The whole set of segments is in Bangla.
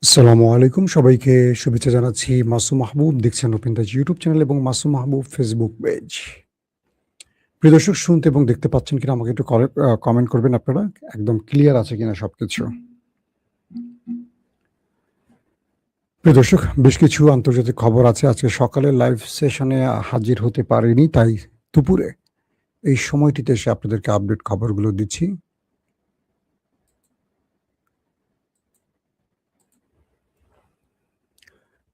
আসসালামু আলাইকুম সবাইকে শুভেচ্ছা জানাচ্ছি। মাসুম মাহবুব দেখছেন ওপেন দাজ ইউটিউব চ্যানেল এবং মাসুম মাহবুব ফেসবুক পেজ। প্রিয় দর্শক শুনতে এবং দেখতে পাচ্ছেন কিনা আমাকে একটু কমেন্ট করবেন আপনারা। একদম ক্লিয়ার আছে কিনা সবকিছু। প্রিয় দর্শক বেশ কিছু আন্তর্জাতিক খবর আছে। আজকে সকালে লাইভ সেশনে হাজির হতে পারিনি, তাই দুপুরে এই সময়টিতে এসে আপনাদেরকে আপডেট খবরগুলো দিচ্ছি।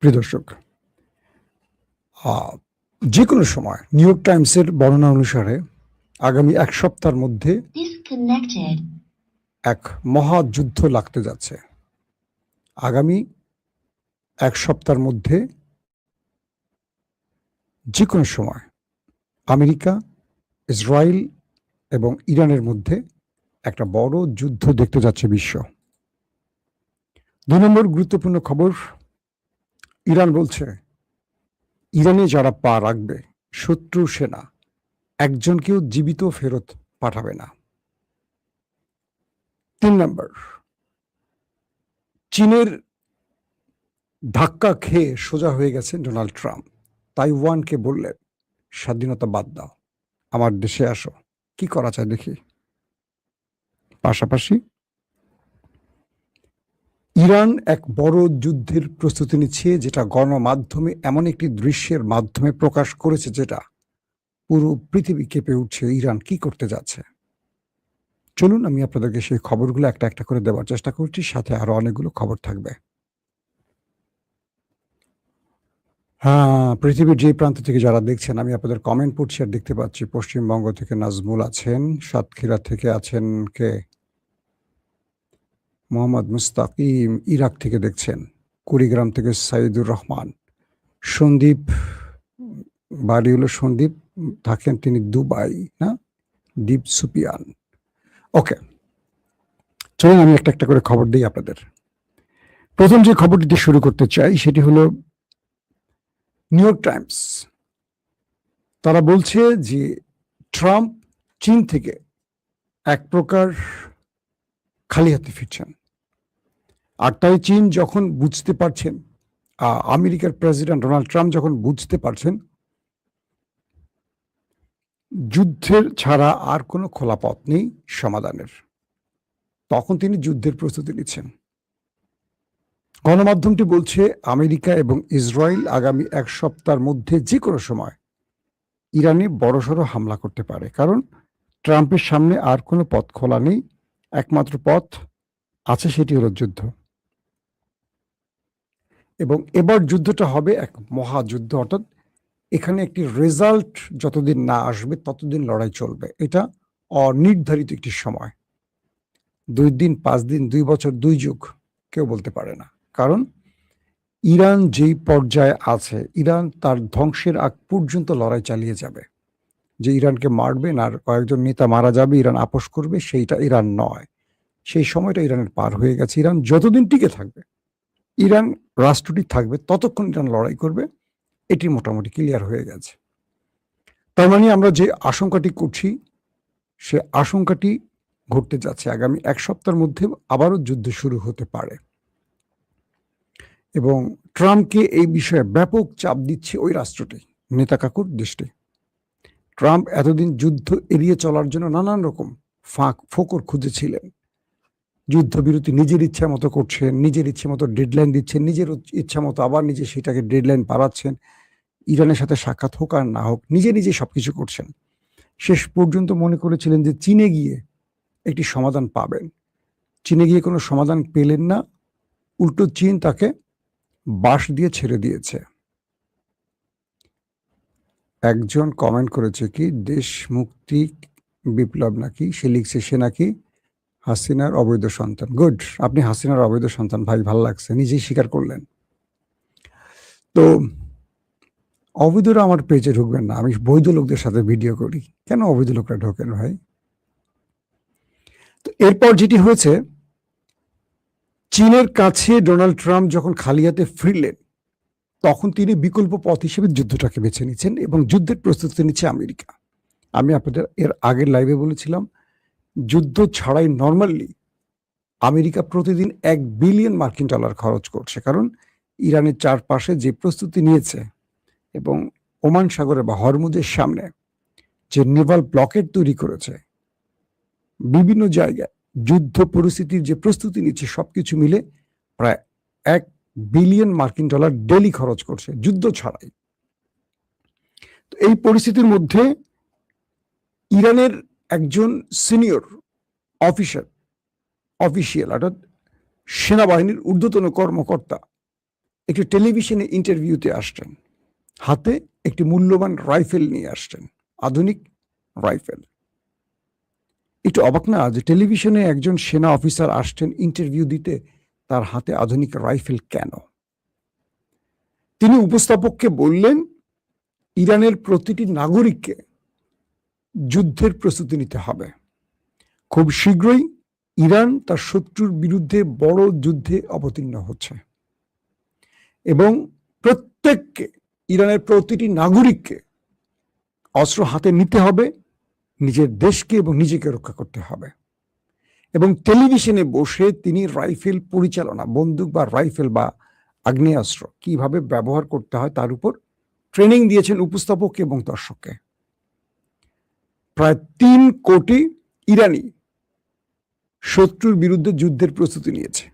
প্রিয় দর্শক, যেকোনো সময় নিউ ইয়র্ক টাইমসের বর্ণনা অনুসারে আগামী ১ সপ্তাহের মধ্যে এক মহাযুদ্ধ লাগতে যাচ্ছে। আগামী ১ সপ্তাহের মধ্যে যেকোনো সময় আমেরিকা, ইসরায়েল এবং ইরানের মধ্যে একটা বড় যুদ্ধ দেখতে যাচ্ছে বিশ্ব। ২ নম্বর গুরুত্বপূর্ণ খবর, ইরান বলছে ইরানে যারা পা রাখবে শত্রু সেনা একজনকেও জীবিত ফেরত পাঠাবে না। ৩ নম্বর, চীনের ধাক্কা খেয়ে সোজা হয়ে গেছেন ডোনাল্ড ট্রাম্প। তাইওয়ানকে বললেন স্বাধীনতা বাদ দাও, আমার দেশে আসো, কি করা যায় দেখি। পাশাপাশি ইরান এক বড় যুদ্ধের প্রস্তুতি নিচ্ছে, যেটা গণমাধ্যমে এমন একটি দৃশ্যের মাধ্যমে প্রকাশ করেছে যেটা পুরো পৃথিবী কেঁপে উঠছে। ইরান কি করতে যাচ্ছে, চলুন আমি আপনাদেরকে সেই খবরগুলো একটা একটা করে দেওয়ার চেষ্টা করছি, সাথে আরো অনেকগুলো খবর থাকবে। হ্যাঁ, পৃথিবীর যে প্রান্ত থেকে যারা দেখছেন আমি আপনাদের কমেন্ট পড়ছি আর দেখতে পাচ্ছি। পশ্চিমবঙ্গ থেকে নাজমুল আছেন, সাতক্ষীরা থেকে আছেন কে মোহাম্মদ মুস্তাকিম, ইরাক থেকে দেখছেন, কুড়িগ্রাম থেকে সাইদুর রহমান, সন্দীপ, বাড়ি হলো সন্দীপ, থাকেন তিনি দুবাই, না দীপ সুপিয়ান। ওকে, চলুন আমি একটা একটা করে খবর দিই আপনাদের। প্রথম যে খবরটি দিয়ে শুরু করতে চাই সেটি হলো নিউ ইয়র্ক টাইমস। তারা বলছে যে ট্রাম্প চীন থেকে এক প্রকার খালি হাতে ফিরছেন, আর তাই চীন যখন বুঝতে পারছেন, আমেরিকার প্রেসিডেন্ট ডোনাল্ড ট্রাম্প যখন বুঝতে পারছেন যুদ্ধের ছাড়া আর কোনো খোলা পথ নেই সমাধানের, তখন তিনি যুদ্ধের প্রস্তুতি নিচ্ছেন। গণমাধ্যমটি বলছে আমেরিকা এবং ইসরায়েল আগামী ১ সপ্তাহের মধ্যে যে কোনো সময় ইরানে বড়সড় হামলা করতে পারে, কারণ ট্রাম্পের সামনে আর কোনো পথ খোলা নেই। একমাত্র পথ আছে, সেটি হলো যুদ্ধ। এবং এবার যুদ্ধটা হবে এক মহাযুদ্ধ, অর্থাৎ এখানে একটি রেজাল্ট যতদিন না আসবে ততদিন লড়াই চলবে। এটা অনির্ধারিত একটি সময়, ২ দিন, ৫ দিন, ২ বছর, ২ যুগ, কেউ বলতে পারে না। কারণ ইরান যেই পর্যায়ে আছে, ইরান তার ধ্বংসের আগ পর্যন্ত লড়াই চালিয়ে যাবে। যে ইরানকে মারবেন আর কয়েকজন নেতা মারা যাবে, ইরান আপোষ করবে, সেইটা ইরান নয়। সেই সময়টা ইরানের পার হয়ে গেছে। ইরান যতদিন টিকে থাকবে, ইরান রাষ্ট্রটি থাকবে, ততক্ষণ ইরান লড়াই করবে। এটি মোটামুটি ক্লিয়ার হয়ে গেছে। তার মানে আমরা যে আশঙ্কাটি করছি সে আশঙ্কাটি ঘটতে যাচ্ছে। আগামী ১ সপ্তাহের মধ্যে আবারও যুদ্ধ শুরু হতে পারে এবং ট্রাম্পকে এই বিষয়ে ব্যাপক চাপ দিচ্ছে ওই রাষ্ট্রটি, নেতা কাকুর দেশটি। ট্রাম্প এতদিন যুদ্ধ এড়িয়ে চলার জন্য নানান রকম ফাঁক ফোকর খুঁজেছিলেন। যুদ্ধবিরতি নিজের ইচ্ছা মতো করছেন, নিজের ইচ্ছে মতো ডেডলাইন দিচ্ছেন, নিজের ইচ্ছা মতো আবার নিজে সেটাকে ডেডলাইন বাড়াচ্ছেন। ইরানের সাথে সাক্ষাৎ হোক আর না হোক, নিজে নিজে সবকিছু করছেন। শেষ পর্যন্ত মনে করেছিলেন যে চীনে গিয়ে একটি সমাধান পাবেন। চীনে গিয়ে কোনো সমাধান পেলেন না, উল্টো চীন তাকে বাঁশ দিয়ে ছেড়ে দিয়েছে। একজন কমেন্ট করেছে কি দেশ মুক্তি বিপ্লব নাকি, সে লিখছে সে নাকি হাসিনার অবৈধ সন্তান। গুড, আপনি হাসিনার অবৈধ সন্তান, ভাই ভালো লাগছে, নিজেই স্বীকার করলেন। তো অবৈধরা আমার পেজে ঢুকবেন না, আমি বৈধ লোকদের সাথে ভিডিও করি, কেন অবৈধ লোকরা ঢোকেন ভাই? তো এরপর যেটি হয়েছে, চীনের কাছে ডোনাল্ড ট্রাম্প যখন খালি হাতে ফিরলেন, তখন তিনি বিকল্প পথ হিসেবে যুদ্ধটাকে বেছে নিচ্ছেন এবং যুদ্ধের প্রস্তুতি নিচ্ছে আমেরিকা। আমি আপনাদের এর আগের লাইভে বলেছিলাম, যুদ্ধ ছাড়াই নর্মালি আমেরিকা প্রতিদিন $1 বিলিয়ন মার্কিন ডলার খরচ করছে, কারণ ইরানের চারপাশে যে প্রস্তুতি নিয়েছে এবং ওমান সাগরে বা হরমুজের সামনে যে নেভাল ব্লকেট তৈরি করেছে, বিভিন্ন জায়গায় যুদ্ধ পরিস্থিতির যে প্রস্তুতি নিচ্ছে, সবকিছু মিলে প্রায় $1 বিলিয়ন মার্কিন ডলার ডেলি খরচ করছে যুদ্ধ ছাড়াই। তো এই পরিস্থিতির মধ্যে ইরানের একজন সিনিয়র অফিসিয়াল অর্থাৎ সেনাবাহিনীর ঊর্ধ্বতন কর্মকর্তা একটি টেলিভিশনে ইন্টারভিউতে আসছেন, হাতে একটি মূল্যবান রাইফেল নিয়ে আসছেন, আধুনিক রাইফেল। একটু অবাক না যে টেলিভিশনে একজন সেনা অফিসার আসছেন ইন্টারভিউ দিতে, তার হাতে আধুনিক রাইফেল কেন? তিনি উপস্থাপককে বললেন, ইরানের প্রতিটি নাগরিককে যুদ্ধের প্রস্তুতি নিতে হবে। খুব শীঘ্রই ইরান তার শত্রুর বিরুদ্ধে বড় যুদ্ধে অবতীর্ণ হচ্ছে এবং প্রত্যেককে, ইরানের প্রতিটি নাগরিককে অস্ত্র হাতে নিতে হবে, নিজের দেশকে এবং নিজেকে রক্ষা করতে হবে। এবং টেলিভিশনে বসে তিনি রাইফেল পরিচালনা, বন্দুক বা রাইফেল বা আগ্নেয়াস্ত্র কিভাবে ব্যবহার করতে হয় তার উপর ট্রেনিং দিয়েছেন উপস্থাপককে এবং দর্শককে। প্রায় 3 কোটি ইরানি শত্রুর বিরুদ্ধে যুদ্ধের প্রস্তুতি নিয়েছে।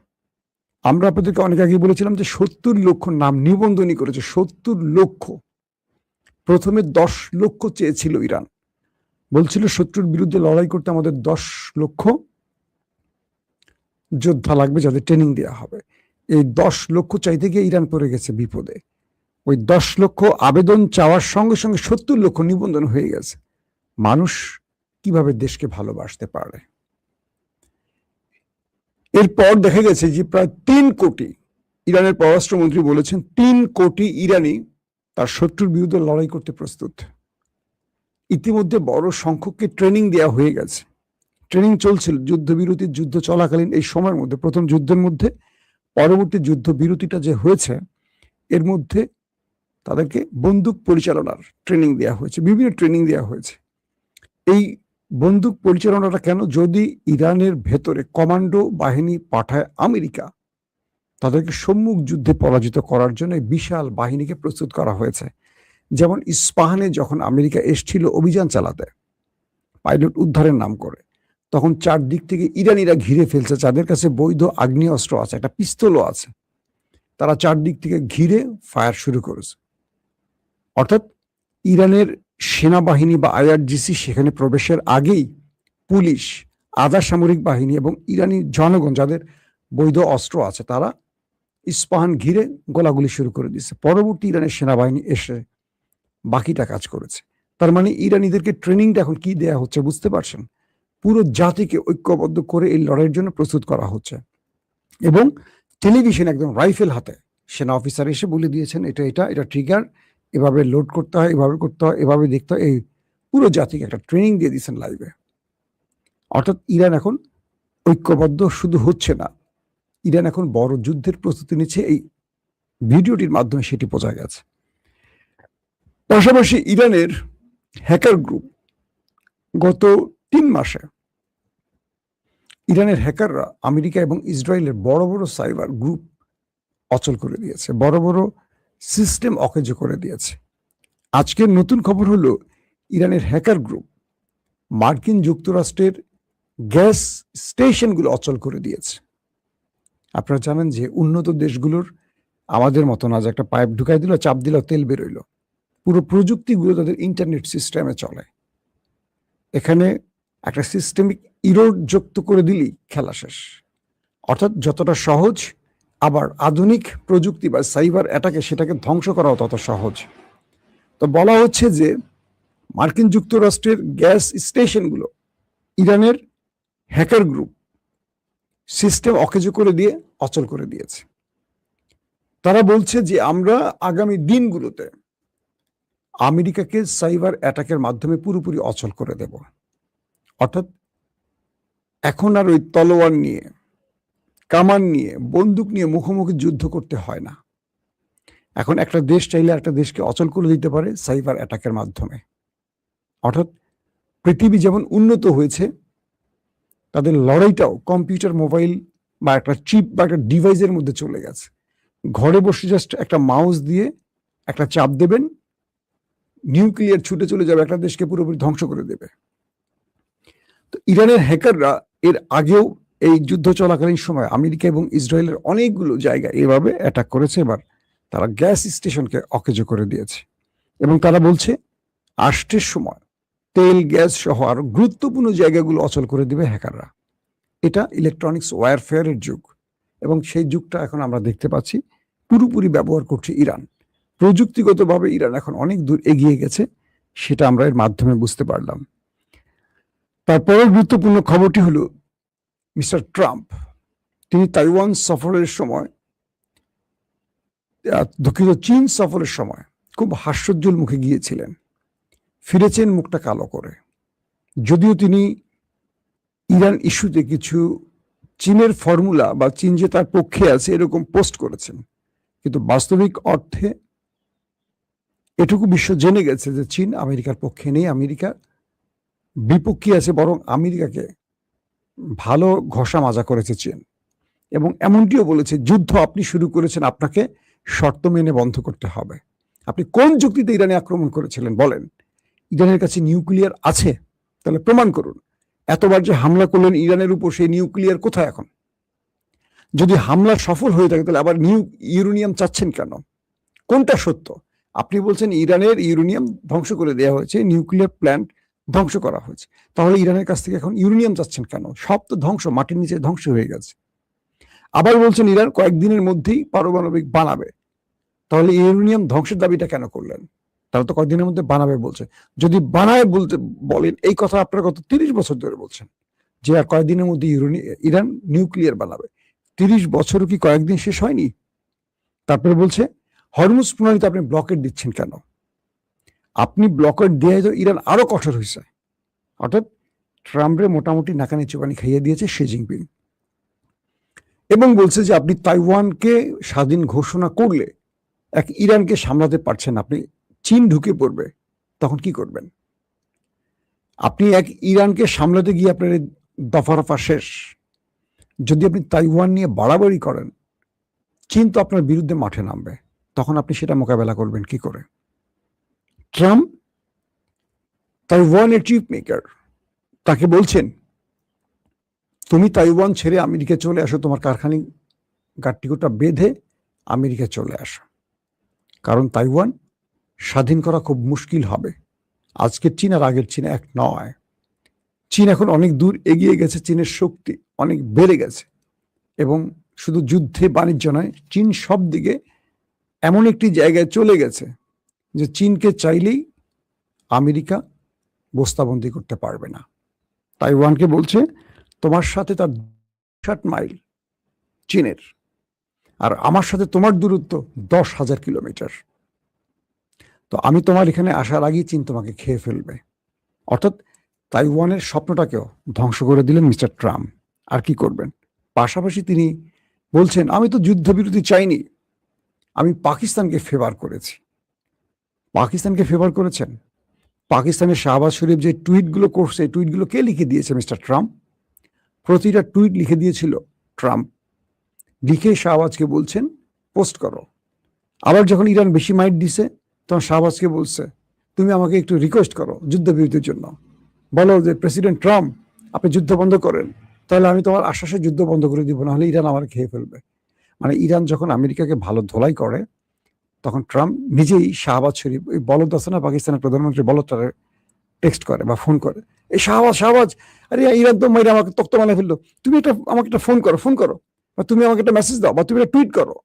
আমরা আপনাদেরকে অনেক আগে বলেছিলাম যে 70 লক্ষ নাম নিবন্ধনী করেছে, 70 লক্ষ। প্রথমে 10 লক্ষ চেয়েছিল ইরান, বলছিল শত্রুর বিরুদ্ধে লড়াই করতে আমাদের 10 লক্ষ যোদ্ধা লাগবে, যাদের ট্রেনিং দেওয়া হবে। এই 10 লক্ষ চাইতে গিয়ে ইরান পড়ে গেছে বিপদে। ওই 10 লক্ষ আবেদন চাওয়ার সঙ্গে সঙ্গে 70 লক্ষ নিবন্ধন হয়ে গেছে। মানুষ কিভাবে দেশকে ভালোবাসতে পারে? এরপর দেখা গেছে যে প্রায় 3 কোটি, ইরানের পররাষ্ট্রমন্ত্রী বলেছেন 3 কোটি ইরানি তার শত্রুর বিরুদ্ধে লড়াই করতে প্রস্তুত। ইতিমধ্যে বড় সংখ্যককে ট্রেনিং দেওয়া হয়ে গেছে। ট্রেনিং চলছিল যুদ্ধবিরতির, যুদ্ধ চলাকালীন এই সময়ের মধ্যে, প্রথম যুদ্ধের মধ্যে, পরবর্তী যুদ্ধবিরতিটা যে হয়েছে এর মধ্যে তাদেরকে বন্দুক পরিচালনার ট্রেনিং দেওয়া হয়েছে, বিভিন্ন ট্রেনিং দেওয়া হয়েছে। এই বন্দুক পরিচালনাটা কেন? যদি ইরানের ভেতরে কমান্ডো বাহিনী পাঠায় আমেরিকা, তাদেরকে সম্মুখ যুদ্ধে পরাজিত করার জন্য বিশাল বাহিনীকে প্রস্তুত করা হয়েছে। যেমন ইস্পাহানে যখন আমেরিকা এসছিল অভিযান চালাতে পাইলট উদ্ধারের নাম করে, তখন চারদিক থেকে ইরানিরা ঘিরে ফেলছে, যাদের কাছে বৈধ আগ্নেয়াস্ত্র আছে, একটা পিস্তলও আছে, তারা চারদিক থেকে ঘিরে ফায়ার শুরু করেছে। অর্থাৎ ইরানের সেনাবাহিনী বা IRGC সেখানে প্রবেশের আগেই পুলিশ, আধা সামরিক বাহিনী এবং ইরানি জনগণ যাদের বৈধ অস্ত্র আছে, তারা ইস্পাহান ঘিরে গোলাগুলি শুরু করে দিয়েছে। পরবর্তী ইরানের সেনাবাহিনী এসে বাকিটা কাজ করেছে। তার মানে ইরানিদেরকে ট্রেনিংটা এখন কি দেয়া হচ্ছে বুঝতে পারছেন? পুরো জাতিকে ঐক্যবদ্ধ করে এই লড়াইয়ের জন্য প্রস্তুত করা হচ্ছে। এবং টেলিভিশন একদম রাইফেল হাতে সেনা অফিসার এসে বলে দিয়েছেন, এটা ট্রিগার, এভাবে লোড করতে হয়, এভাবে করতে হয়, এভাবে দেখতে হয়। এই পুরো জাতিকে একটা ট্রেনিং দিয়ে দিয়েছেন লাইভে। অর্থাৎ ইরান এখন ঐক্যবদ্ধ শুধু হচ্ছে না, ইরান এখন বড় যুদ্ধের প্রস্তুতি নিচ্ছে। এই ভিডিওটির মাধ্যমে সেটি বোঝা গেছে। পাশাপাশি ইরানের হ্যাকার গ্রুপ গত 3 মাসে, ইরানের হ্যাকাররা আমেরিকা এবং ইসরায়েলের বড় বড় সাইবার গ্রুপ অচল করে দিয়েছে, বড় বড় সিস্টেম অকেজ করে দিয়েছে। আজকের নতুন খবর হলো, ইরানের হ্যাকার গ্রুপ মার্কিন যুক্তরাষ্ট্রের গ্যাস স্টেশনগুলো অচল করে দিয়েছে। আপনারা জানেন যে উন্নত দেশগুলোর আমাদের মতো না যে একটা পাইপ ঢুকাই দিল, চাপ দিল, তেল বেরোইল। পুরো প্রযুক্তিগুলো তাদের ইন্টারনেট সিস্টেমে চলে। এখানে একটা সিস্টেমিক ইরোড যুক্ত করে দিলেই খেলা শেষ। অর্থাৎ যতটা সহজ, আবার আধুনিক প্রযুক্তি বা সাইবার অ্যাটাকে সেটাকে ধ্বংস করাও তত সহজ। তো বলা হচ্ছে যে মার্কিন যুক্তরাষ্ট্রের গ্যাস স্টেশনগুলো ইরানের হ্যাকার গ্রুপ সিস্টেম অকেজো করে দিয়ে অচল করে দিয়েছে। তারা বলছে যে আমরা আগামী দিনগুলোতে আমেরিকাকে সাইবার অ্যাটাকের মাধ্যমে পুরোপুরি অচল করে দেব। অর্থাৎ এখন আর ওই তলোয়ার নিয়ে, কামান নিয়ে, বন্দুক নিয়ে মুখোমুখি যুদ্ধ করতে হয় না। এখন একটা দেশ চাইলে একটা দেশকে অচল করে দিতে পারে সাইবার অ্যাটাকের মাধ্যমে। অর্থাৎ পৃথিবী যেমন উন্নত হয়েছে, তাদের লড়াইটাও কম্পিউটার, মোবাইল বা একটা চিপ বা একটা ডিভাইসের মধ্যে চলে গেছে। ঘরে বসে জাস্ট একটা মাউস দিয়ে একটা চাপ দেবেন, নিউক্লিয়ার ছুটে চলে যাবে, একটা দেশকে পুরোপুরি ধ্বংস করে দেবে। তো ইরানের হ্যাকাররা এর আগেও এই যুদ্ধ চলাকালীন সময় আমেরিকা এবং ইসরায়েলের অনেকগুলো জায়গায় এভাবে অ্যাটাক করেছে। এবার তারা গ্যাস স্টেশনকে অকেজো করে দিয়েছে এবং তারা বলছে আসতের সময় তেল গ্যাস সহ আরো গুরুত্বপূর্ণ জায়গাগুলো অচল করে দিবে হ্যাকাররা। এটা ইলেকট্রনিক্স ওয়ারফেয়ারের যুগ এবং সেই যুগটা এখন আমরা দেখতে পাচ্ছি পুরোপুরি ব্যবহার করছে ইরান। প্রযুক্তিগতভাবে ইরান এখন অনেক দূর এগিয়ে গেছে, সেটা আমরা এর মাধ্যমে বুঝতে পারলাম। তারপরের গুরুত্বপূর্ণ খবরটি হলো মিস্টার ট্রাম্প, তিনি তাইওয়ান সফরের সময়, দুঃখিত, চীন সফরের সময় খুব হাস্যোজ্জ্বল মুখে গিয়েছিলেন, ফিরেছেন মুখটা কালো করে। যদিও তিনি ইরান ইস্যুতে কিছু চীনের ফর্মুলা বা চীন যে তার পক্ষে আছে এরকম পোস্ট করেছেন, কিন্তু বাস্তবিক অর্থে এটুকু বিশ্ব জেনে গেছে যে চীন আমেরিকার পক্ষে নেই, আমেরিকা বিপক্ষে আছে, বরং আমেরিকাকে ভালো ঘষা মাজা করেছে চীন। এবং এমনটিও বলেছে, যুদ্ধ আপনি শুরু করেছেন, আপনাকে শর্ত মেনে বন্ধ করতে হবে। আপনি কোন যুক্তিতে ইরানে আক্রমণ করেছিলেন বলেন? ইরানের কাছে নিউক্লিয়ার আছে, তাহলে প্রমাণ করুন। এতবার যে হামলা করলেন ইরানের উপর, সেই নিউক্লিয়ার কোথায় এখন? যদি হামলা সফল হয়ে থাকে তাহলে আবার ইউরেনিয়াম চাচ্ছেন কেন? কোনটা সত্য? আপনি বলছেন ইরানের ইউরেনিয়াম ধ্বংস করে দেওয়া হয়েছে, নিউক্লিয়ার প্ল্যান্ট ধ্বংস করা হয়েছে, তাহলে ইরানের কাছ থেকে এখন ইউরেনিয়াম চাচ্ছেন কেন? সব তো ধ্বংস, মাটির নিচে ধ্বংস হয়ে গেছে। আবার বলছেন ইরান কয়েকদিনের মধ্যেই পারমাণবিক বানাবে, তাহলে ইউরেনিয়াম ধ্বংসের দাবিটা কেন করলেন? তারা তো কয়েকদিনের মধ্যে বানাবে বলছে। যদি বানায় বলতে বলেন, এই কথা আপনারা গত 30 বছর ধরে বলছেন যে আর কয়েকদিনের মধ্যে ইরান নিউক্লিয়ার বানাবে। 30 বছরও কি কয়েকদিন শেষ হয়নি? তারপরে বলছে হরমুজ প্রণালীতে আপনি ব্লকেট দিচ্ছেন কেন? আপনি ব্লকেট দিয়ে তো ইরান আরো কঠোর হয়েছে। অর্থাৎ ট্রাম্পের মোটামুটি নাকানি চোখানি খাইয়ে দিয়েছে শি জিনপিং, এবং বলছে যে আপনি তাইওয়ানকে স্বাধীন ঘোষণা করলে এক ইরানকে সামলাতে পারছেন, আপনি চীন ঢুকে পড়বে, তখন কি করবেন? আপনি এক ইরানকে সামলাতে গিয়ে আপনার দফা রফা শেষ। যদি আপনি তাইওয়ান নিয়ে বাড়াবাড়ি করেন, চীন তো আপনার বিরুদ্ধে মাঠে নামবে, তখন আপনি সেটা মোকাবেলা করবেন কি করে? ট্রাম্প তাইওয়ানের চিফ মেকার, তাকে বলছেন তুমি তাইওয়ান ছেড়ে আমেরিকা চলে আসো, তোমার কারখানি গাট্টিগুটা বেঁধে আমেরিকা চলে আসো, কারণ তাইওয়ান স্বাধীন করা খুব মুশকিল হবে। আজকের চীন আর আগের চীন এক নয়। চীন এখন অনেক দূর এগিয়ে গেছে, চীনের শক্তি অনেক বেড়ে গেছে, এবং শুধু যুদ্ধে বাণিজ্য নয়, চীন সব দিকে এমন একটি জায়গায় চলে গেছে যে চীনকে চাইলেই আমেরিকা বস্তাবন্দি করতে পারবে না। তাইওয়ানকে বলছে তোমার সাথে তার 60 মাইল চীনের, আর আমার সাথে তোমার দূরত্ব 10,000 কিলোমিটার। তো আমি তোমার এখানে আসার আগেই চীন তোমাকে খেয়ে ফেলবে। অর্থাৎ তাইওয়ানের স্বপ্নটাকেও ধ্বংস করে দিলেন মিস্টার ট্রাম্প। আর কি করবেন? পাশাপাশি তিনি বলছেন আমি তো যুদ্ধবিরতি চাইনি, আমি পাকিস্তানকে ফেভার করেছি। পাকিস্তানকে ফেভার করেছেন? পাকিস্তানের শাহবাজ শরীফ যে টুইটগুলো করছে, টুইটগুলো কে লিখে দিয়েছে? Mister Trump. প্রতিটা টুইট লিখে দিয়েছিল ট্রাম্প, লিখে শাহবাজকে বলছেন পোস্ট করো। আবার যখন ইরান বেশি মাইট দিছে, তখন শাহবাজকে বলছে তুমি আমাকে একটু রিকোয়েস্ট করো যুদ্ধবিরতির জন্য, বলো যে প্রেসিডেন্ট ট্রাম্প আপনি যুদ্ধ বন্ধ করেন, তাহলে আমি তোমার আশ্বাসে যুদ্ধ বন্ধ করে দিব, না হলে ইরান আমার খেয়ে ফেলবে। মানে ইরান যখন আমেরিকাকে ভালো ধোলাই করে, তখন ট্রাম্প নিজেই শাহবাজ শরীফ, ওই বলদ আছে না পাকিস্তানের প্রধানমন্ত্রী, বলদটারে টেক্সট করে বা ফোন করে, এই শাহবাজ শাহবাজ, আরে ইরান তো মাইরে আমাকে তক্ত বানিয়ে ফেললো, তুমি এটা আমাকে একটা ফোন করো, বা তুমি আমাকে একটা মেসেজ দাও, বা তুমি একটা টুইট করো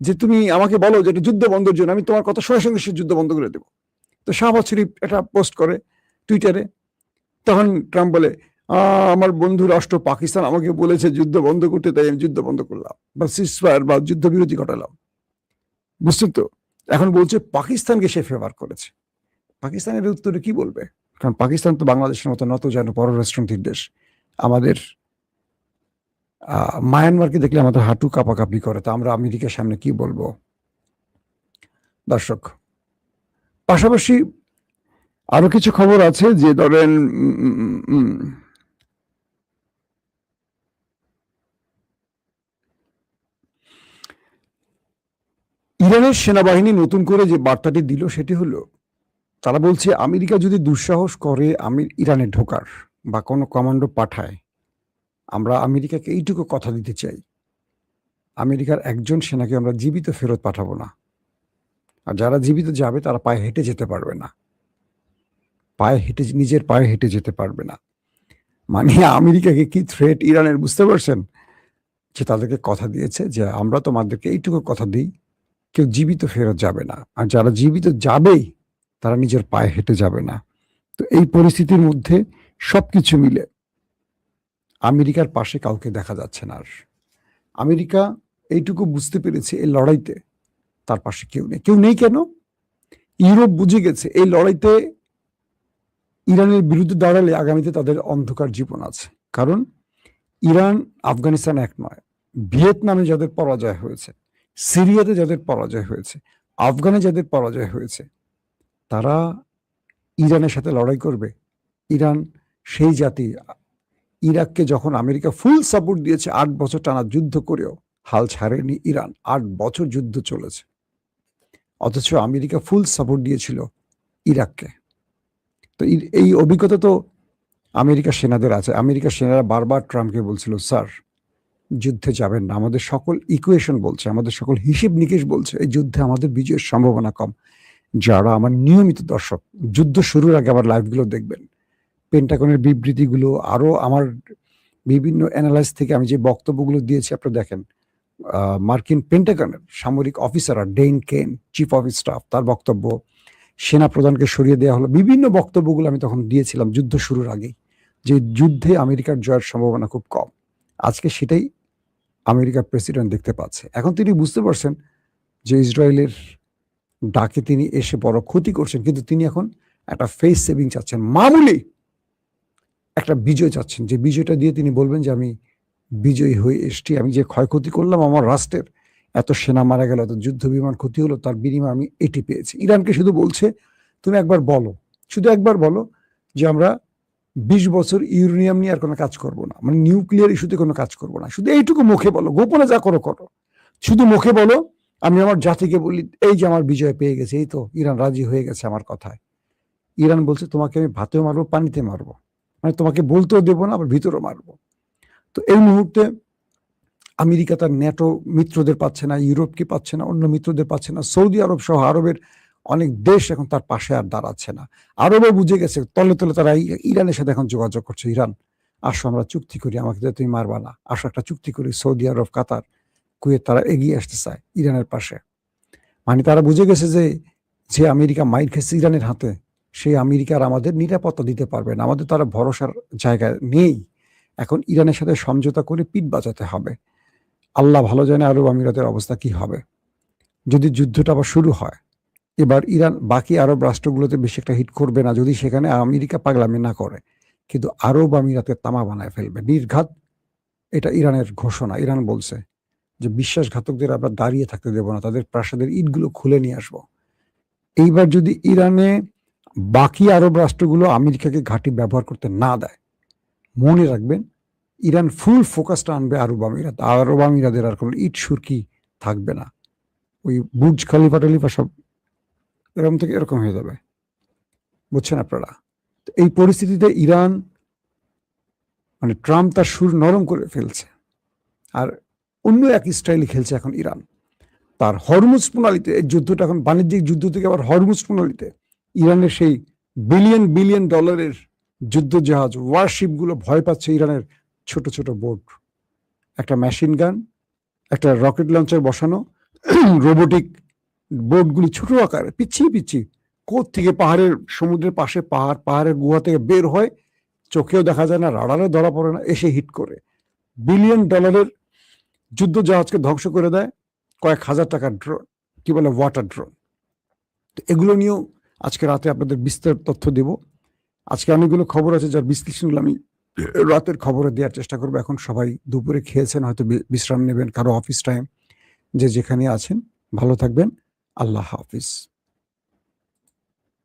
যে তুমি আমাকে বলো যে এটা যুদ্ধ বন্ধের জন্য, আমি তোমার কথা সঙ্গে সঙ্গে সে যুদ্ধ বন্ধ করে দেবো। তো শাহবাজ শরীফ এটা পোস্ট করে টুইটারে। তখন ট্রাম্প বলে আমার বন্ধু রাষ্ট্র পাকিস্তান আমাকে বলেছে যুদ্ধ বন্ধ করতে, তাই আমি যুদ্ধ বন্ধ করলাম বা সিজফায়ার বা যুদ্ধবিরতি ঘটালাম। বুঝছেন তো? এখন বলছে পাকিস্তানকে সে ফেভার করেছে। পাকিস্তানের উত্তরে কি বলবে? কারণ পাকিস্তান তো বাংলাদেশের মতো নত যেন পররাষ্ট্রনীতির দেশ। আমাদের মায়ানমারকে দেখলে আমাদের হাঁটু কাঁপাকাঁপি করে, তা আমরা আমেরিকার সামনে কি বলবো? দর্শক, পাশাপাশি আরো কিছু খবর আছে যে ধরেন, ইরানের সেনাবাহিনী নতুন করে যে বার্তাটি দিল সেটি হলো, তারা বলছে আমেরিকা যদি দুঃসাহস করে ইরানে ঢোকার বা কোনো কমান্ডো পাঠায়, আমরা আমেরিকাকে এইটুকু কথা দিতে চাই, আমেরিকার একজন সেনাকে আমরা জীবিত ফেরত পাঠাবো না। আর যারা জীবিত যাবে তারা পায়ে হেঁটে যেতে পারবে না, নিজের পায়ে হেঁটে যেতে পারবে না। মানে আমেরিকাকে কি থ্রেট ইরানের, বুঝতে পারছেন? যে তাদেরকে কথা দিয়েছে যে আমরা তোমাদেরকে এইটুকু কথা দিই, কেউ জীবিত ফেরত যাবে না, আর যারা জীবিত যাবেই তারা নিজের পায়ে হেঁটে যাবে না। তো এই পরিস্থিতির মধ্যে সবকিছু মিলে আমেরিকার পাশে কাউকে দেখা যাচ্ছে না। আর আমেরিকা এইটুকু বুঝতে পেরেছে এই লড়াইতে তার পাশে কেউ নেই। কেউ নেই কেন? ইউরোপ বুঝে গেছে এই লড়াইতে ইরানের বিরুদ্ধে দাঁড়ালে আগামীতে তাদের অন্ধকার জীবন আছে। কারণ ইরান আফগানিস্তান এক নয়, ভিয়েতনামে যাদের পরাজয় হয়েছে, সিরিয়াতে যাদের পরাজয় হয়েছে, আফগানে যাদের পরাজয় হয়েছে, তারা ইরানের সাথে লড়াই করবে? ইরান সেই জাতি, ইরাককে যখন আমেরিকা ফুল সাপোর্ট দিয়েছে 8 বছর টানা যুদ্ধ করেও হাল ছাড়েনি ইরান। 8 বছর যুদ্ধ চলেছে, অথচ আমেরিকা ফুল সাপোর্ট দিয়েছিল ইরাককে। তো এই অভিজ্ঞতা তো আমেরিকার সেনাদের আছে। আমেরিকার সেনারা বারবার ট্রাম্পকে বলছিল, স্যার যুদ্ধে যাবেন না, আমাদের সকল ইকুয়েশন বলছে, আমাদের সকল হিসেব নিকেশ বলছে এই যুদ্ধে আমাদের বিজয়ের সম্ভাবনা কম। যারা আমার নিয়মিত দর্শক, যুদ্ধ শুরুর আগে আবার লাইভগুলো দেখবেন, পেন্টাগনের বিবৃতিগুলো, আরো আমার বিভিন্ন অ্যানালাইজ থেকে আমি যে বক্তব্যগুলো দিয়েছি আপনারা দেখেন। মার্কিন পেন্টাগনের সামরিক অফিসার ডেইন কেন, চিফ অফ স্টাফ, তার বক্তব্য, সেনা প্রধানকে সরিয়ে দেওয়া হলো, বিভিন্ন বক্তব্যগুলো আমি তখন দিয়েছিলাম যুদ্ধ শুরুর আগেই, যে যুদ্ধে আমেরিকার জয়ের সম্ভাবনা খুব কম। আজকে সেটাই আমেরিকার প্রেসিডেন্ট দেখতে পাচ্ছে। এখন তিনি বুঝতে পারছেন যে ইসরায়েলের ডাকে তিনি এসে বড় ক্ষতি করছেন, কিন্তু তিনি এখন একটা ফেস সেভিং চাচ্ছেন, মামুলি একটা বিজয় চাচ্ছেন, যে বিজয়টা দিয়ে তিনি বলবেন যে আমি বিজয়ী হয়ে এসছি, আমি যে ক্ষয়ক্ষতি করলাম আমার রাষ্ট্রের, এত সেনা মারা গেল, এত যুদ্ধ বিমান ক্ষতি হলো, তার বিনিময়ে আমি এটি পেয়েছি। ইরানকে শুধু বলছে তুমি একবার বলো, শুধু একবার বলো যে আমরা 20 বছর ইউরেনিয়াম নিয়ে আর কোনো কাজ করব না, মানে নিউক্লিয়ার ইস্যুতে কোনো কাজ করব না, শুধু এইটুকু মুখে বলো, গোপনে যা করো করো, শুধু মুখে বলো, আমি আমার জাতিকে বলি এই যে আমার বিজয় পেয়ে গেছে, এই তো ইরান রাজি হয়ে গেছে আমার কথায়। ইরান বলছে তোমাকে আমি ভাতেও মারবো, পানিতে মারবো, মানে তোমাকে বলতেও দেবো না, আবার ভিতরেও মারবো। তো এই মুহূর্তে আমেরিকা তার ন্যাটো মিত্রদের পাচ্ছে না, ইউরোপকে পাচ্ছে না, অন্য মিত্রদের পাচ্ছে না, সৌদি আরব সহ আরবের অনেক দেশ এখন তার পাশে আর দাঁড়াচ্ছে না। আরবও বুঝে গেছে, তলে তলে তারা ইরানের সাথে এখন যোগাযোগ করছে, ইরান আসো আমরা চুক্তি করি, আমাকে তুমি মারবা না, আসো একটা চুক্তি করি। সৌদি আরব, কাতার, কুয়েত তারা এগিয়ে আসতে চায় ইরানের পাশে। মানে তারা বুঝে গেছে যে যে আমেরিকা মাইর খেয়েছে ইরানের হাতে, সেই আমেরিকার আমাদের নিরাপত্তা দিতে পারবে না, আমাদের তারা ভরসার জায়গায় নেই। এখন ইরানের সাথে সমঝোতা করে পিঠ বাঁচাতে হবে। আল্লাহ ভালো জানে আরব আমিরাতের অবস্থা কি হবে যদি যুদ্ধটা আবার শুরু হয়। এবার ইরান বাকি আরব রাষ্ট্রগুলোতে বেশি একটা হিট করবে না যদি সেখানে আমেরিকা পাগলামি না করে, কিন্তু আরব আমিরাতের তামা বানায় ফেলবে নির্ঘাত। এটা ইরানের ঘোষণা। ইরান বলছে যে বিশ্বাসঘাতকদের আমরা দাঁড়িয়ে থাকতে দেবো না, তাদের প্রাসাদের ইটগুলো খুলে নিয়ে আসবো। এইবার যদি ইরানে বাকি আরব রাষ্ট্রগুলো আমেরিকাকে ঘাঁটি ব্যবহার করতে না দেয়, মনে রাখবেন ইরান ফুল ফোকাসটা আনবে আরব আমিরাত। আরব আমিরাতের আর কোনো ইট সুরকি থাকবে না, ওই বুর্জ খলিফা টলিফা সব এরকম থেকে এরকম হয়ে যাবে, বুঝছেন আপনারা? এই পরিস্থিতিতে ইরান, মানে ট্রাম্প তার সুর নরম করে ফেলছে, আর অন্য এক স্টাইলে খেলছে এখন ইরান। তার হরমুজ প্রণালীতে এই যুদ্ধটা এখন বাণিজ্যিক যুদ্ধ থেকে আবার হরমুজ প্রণালীতে ইরানের সেই বিলিয়ন বিলিয়ন ডলারের যুদ্ধ জাহাজ, ওয়ারশিপগুলো ভয় পাচ্ছে ইরানের ছোট ছোট বোট, একটা মেশিন গান, একটা রকেট লঞ্চার বসানো রোবোটিক বোটগুলি ছোট আকারে পিচ্ছি পিচ্ছি কোথ থেকে পাহাড়ের, সমুদ্রের পাশে পাহাড়ের গুহা থেকে বের হয়, চোখেও দেখা যায় না, রাডারে ধরা পড়ে না, এসে হিট করে বিলিয়ন ডলারের যুদ্ধ জাহাজকে ধ্বংস করে দেয় কয়েক হাজার টাকার ড্রোন, কি বলে ওয়াটার ড্রোন। তো এগুলো নিয়েও আজকে রাতে আপনাদের বিস্তারিত তথ্য দেব। আজকে অনেকগুলো খবর আছে যার বিশ্লেষণগুলো আমি রাতের খবরে দেওয়ার চেষ্টা করবো। এখন সবাই দুপুরে খেয়েছেন, হয়তো বিশ্রাম নেবেন, কারো অফিস টাইম, যে যেখানে আছেন ভালো থাকবেন। আল্লাহ হাফিজ।